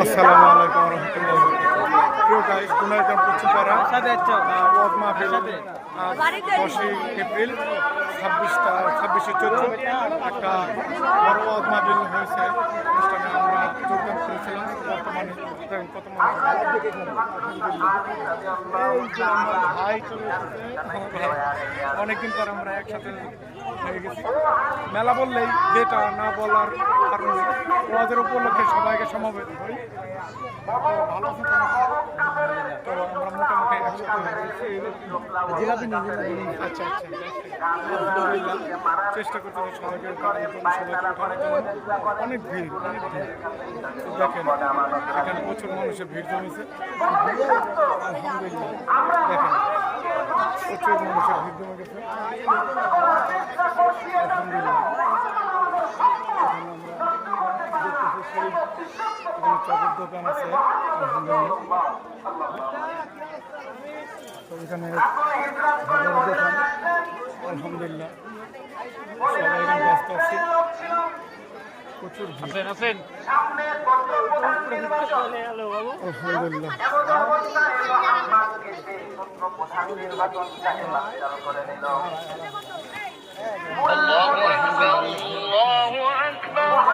আসসালামু আলাইকুম রহমতুল্লাহ। প্রিয় গাইস, গুনাইগাম পশ্চিমপাড়া ওয়াজ মাহফিল 10ই এপ্রিল 26শে চৈত্র একটা বড় ওয়াজ মাহফিল হয়েছে। অনুষ্ঠানে আমরা যোগদান করেছিলাম। বর্তমানে কত ভাই চলে এসেছে, অনেকদিন পর আমরা একসাথে হয়ে গেছি। মেলা বললেই যেটা না বলার কারণ ওয়াজের উপলক্ষে সবাইকে সমবেত হই। ভালো আছেন তো? আমরা মোটামুটি আচ্ছা আলহামদুলিল্লাহ চেষ্টা করতেছি সবাইকে অনেক ভিড় দেখেন, এখানে প্রচুর মানুষের ভিড় জমেছে। আলহামদুলিল্লাহ দেখেন প্রচুর মানুষের ভিড় জমে গেছে। আলহামদুলিল্লাহ চাপের দোকান আছে। এখানে দোকান আলহামদুলিল্লাহ সবাই এখানে ব্যস্ত আছি। প্রচুর আছেন আলহামদুলিল্লাহ।